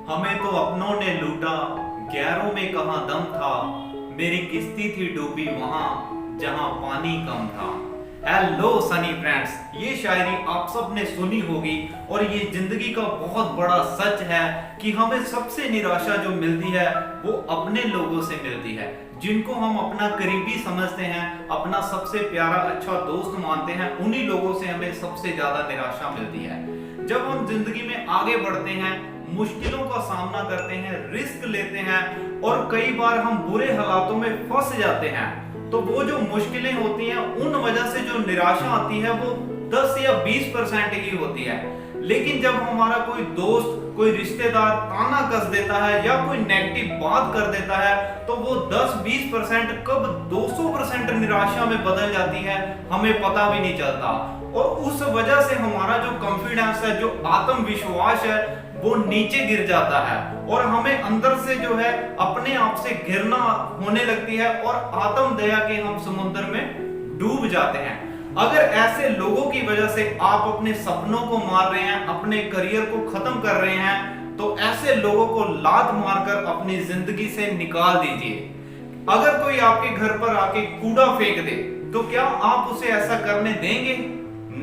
हमें तो अपनों ने लूटा, गैरों में कहाँ दम था। मेरी किस्ती थी डूबी वहां जहां पानी कम था। हेलो सनी फ्रेंड्स, ये शायरी आप सब ने सुनी होगी और ये जिंदगी का बहुत बड़ा सच है कि हमें सबसे निराशा जो मिलती है वो अपने लोगों से मिलती है, जिनको हम अपना करीबी समझते हैं, अपना सबसे प्यारा अच्छा दोस्त मानते हैं। उन्हीं लोगों से हमें सबसे ज्यादा निराशा मिलती है। जब हम जिंदगी में आगे बढ़ते हैं, मुश्किलों का सामना करते हैं, रिस्क लेते हैं और कई बार हम बुरे हालातों में फंस जाते हैं, तो वो जो मुश्किलें होती हैं उन वजह से जो निराशा आती है वो 10 या 20% ही होती है। लेकिन जब हमारा कोई दोस्त, कोई रिश्तेदार ताना कस देता है या कोई नेगेटिव बात कर देता है, तो वो 10-20% कब 200% निराशा में बदल जाती है, हमें पता भी नहीं चलता। और उस वजह से हमारा जो कॉन्फिडेंस है, जो आत्मविश्वास है, वो नीचे गिर जाता है और हमें अंदर से जो है अपने आप से घृणा होने लगती है और आत्म दया के हम समुद्र में डूब जाते हैं। अगर ऐसे लोगों की वजह से आप अपने सपनों को मार रहे हैं, अपने करियर को खत्म कर रहे हैं, तो ऐसे लोगों को लात मारकर अपनी जिंदगी से निकाल दीजिए। अगर कोई आपके घर पर आके कूड़ा फेंक दे, तो क्या आप उसे ऐसा करने देंगे?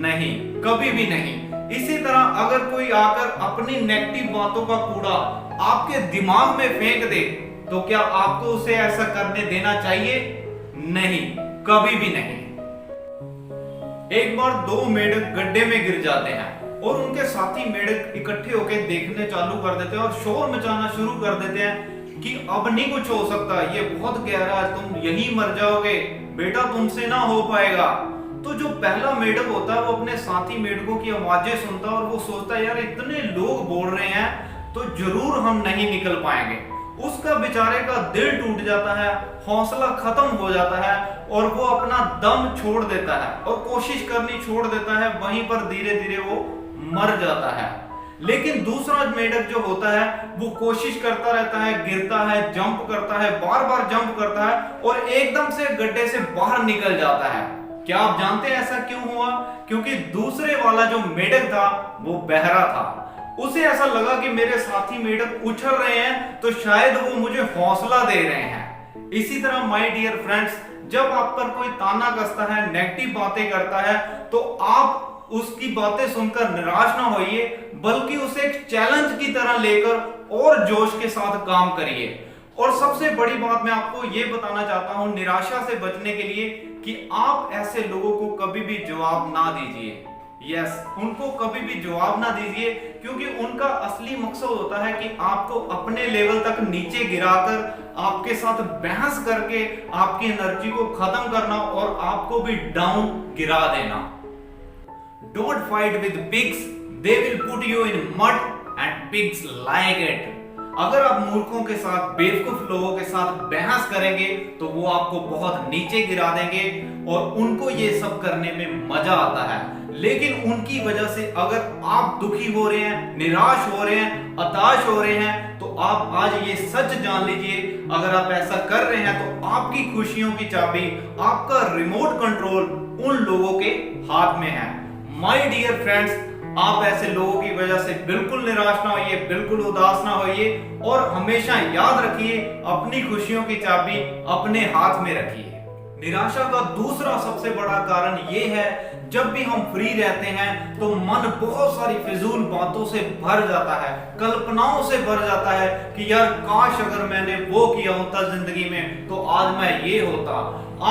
नहीं, कभी भी नहीं। इसी तरह अगर कोई आकर अपनी नेगेटिव बातों का कूड़ा आपके दिमाग में फेंक दे, तो क्या आपको उसे ऐसा करने देना चाहिए? नहीं, कभी भी नहीं। एक बार दो मेढक गड्ढे में गिर जाते हैं और उनके साथी मेढक इकट्ठे होकर देखने चालू कर देते हैं और शोर मचाना शुरू कर देते हैं कि अब नहीं कुछ हो सकता, ये बहुत गहरा है, तुम यहीं मर जाओगे, बेटा तुमसे ना हो पाएगा। तो जो पहला मेढक होता है वो अपने साथी मेढकों की आवाजें सुनता है और वो सोचता है, यार इतने लोग बोल रहे हैं तो जरूर हम नहीं निकल पाएंगे। उसका बेचारे का दिल टूट जाता है, हौसला खत्म हो जाता है और वो अपना दम छोड़ देता है और कोशिश करनी छोड़ देता है। वहीं पर धीरे धीरे वो मर जाता है। लेकिन दूसरा मेढक जो होता है वो कोशिश करता रहता है, गिरता है, जंप करता है, बार बार जंप करता है और एकदम से गड्ढे से बाहर निकल जाता है। क्या आप जानते हैं ऐसा क्यों हुआ? क्योंकि दूसरे वाला जो मेढक था वो बहरा था। उसे ऐसा लगा कि मेरे साथी मेढक उछल रहे हैं तो शायद वो मुझे हौसला दे रहे हैं। इसी तरह माय डियर फ्रेंड्स, जब आप पर कोई ताना कसता है, नेगेटिव बातें करता है, तो आप उसकी बातें सुनकर निराश ना होइए, बल्कि उसे एक चैलेंज की तरह लेकर और जोश के साथ काम करिए। और सबसे बड़ी बात मैं आपको ये बताना चाहता हूं निराशा से बचने के लिए, कि आप ऐसे लोगों को कभी भी जवाब ना दीजिए। यस, उनको कभी भी जवाब ना दीजिए, क्योंकि उनका असली मकसद होता है कि आपको अपने लेवल तक नीचे गिराकर आपके साथ बहस करके आपकी एनर्जी को खत्म करना और आपको भी डाउन गिरा देना। Don't fight with pigs, they will put you in mud and pigs like it. अगर आप मूर्खों के साथ, बेवकूफ लोगों के साथ बहस करेंगे तो वो आपको बहुत नीचे गिरा देंगे और उनको ये सब करने में मजा आता है। लेकिन उनकी वजह से अगर आप दुखी हो रहे हैं, निराश हो रहे हैं, हताश हो रहे हैं, तो आप आज ये सच जान लीजिए, अगर आप ऐसा कर रहे हैं तो आपकी खुशियों की चाबी, आपका रिमोट कंट्रोल उन लोगों के हाथ में है। माय डियर फ्रेंड्स, आप ऐसे लोगों की वजह से बिल्कुल निराश ना होइए, बिल्कुल उदास ना होइए और हमेशा याद रखिए, अपनी खुशियों की चाबी अपने हाथ में रखिए। निराशा का दूसरा सबसे बड़ा कारण ये है, जब भी हम फ्री रहते हैं तो मन बहुत सारी फिजूल बातों से भर जाता है, कल्पनाओं से भर जाता है कि यार काश अगर मैंने वो किया होता जिंदगी में तो आज मैं ये होता।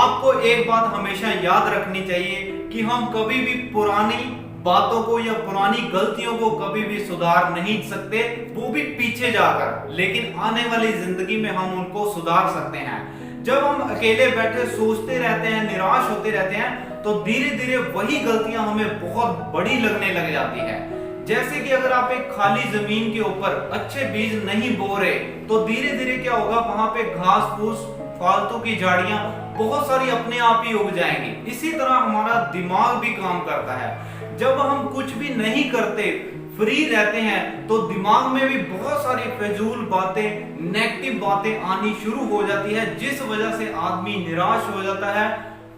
आपको एक बात हमेशा याद रखनी चाहिए कि हम कभी भी पुरानी बातों को या पुरानी गलतियों को कभी भी सुधार नहीं सकते, वो भी पीछे जाकर, लेकिन आने वाली जिंदगी में हम उनको सुधार सकते हैं। जब हम अकेले बैठे सोचते रहते हैं, निराश होते रहते हैं, तो धीरे धीरे वही गलतियां हमें बहुत बड़ी लगने लग जाती है। जैसे कि अगर आप एक खाली जमीन के ऊपर अच्छे बीज नहीं बो रहे, तो धीरे धीरे क्या होगा, वहां पे घास फूस, फालतू की झाड़ियां बहुत सारी अपने आप ही उग जाएंगी। इसी तरह हमारा दिमाग भी काम करता है। जब हम कुछ भी नहीं करते, फ्री रहते हैं, तो दिमाग में भी बहुत सारी फिजूल बातें, नेगेटिव बातें आनी शुरू हो जाती है, जिस वजह से आदमी निराश हो जाता है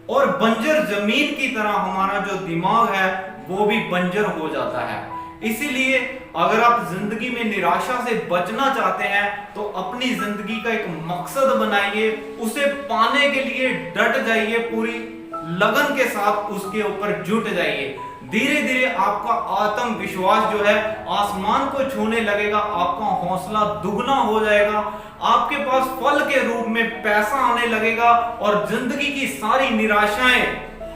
और बंजर जमीन की तरह हमारा जो दिमाग है वो भी बंजर हो जाता है। इसीलिए अगर आप जिंदगी में निराशा से बचना चाहते हैं तो अपनी जिंदगी का एक मकसद बनाइए, उसे पाने के लिए डट जाइए, पूरी लगन के साथ उसके ऊपर जुट जाइए। धीरे धीरे आपका आत्मविश्वास जो है आसमान को छूने लगेगा, आपका हौसला दुगना हो जाएगा, आपके पास फल के रूप में पैसा आने लगेगा और जिंदगी की सारी निराशाएं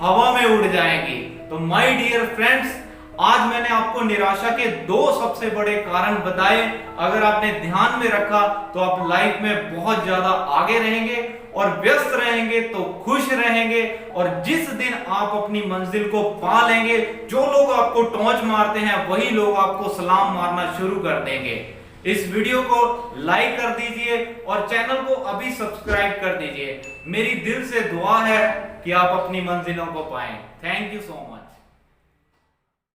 हवा में उड़ जाएंगी। तो माय डियर फ्रेंड्स, आज मैंने आपको निराशा के 2 सबसे बड़े कारण बताए। अगर आपने ध्यान में रखा तो आप लाइफ में बहुत ज्यादा आगे रहेंगे और व्यस्त रहेंगे तो खुश रहेंगे, और जिस दिन आप अपनी मंजिल को पा लेंगे, जो लोग आपको टॉन्च मारते हैं वही लोग आपको सलाम मारना शुरू कर देंगे। इस वीडियो को लाइक कर दीजिए और चैनल को अभी सब्सक्राइब कर दीजिए। मेरी दिल से दुआ है कि आप अपनी मंजिलों को पाएं। Thank you so much.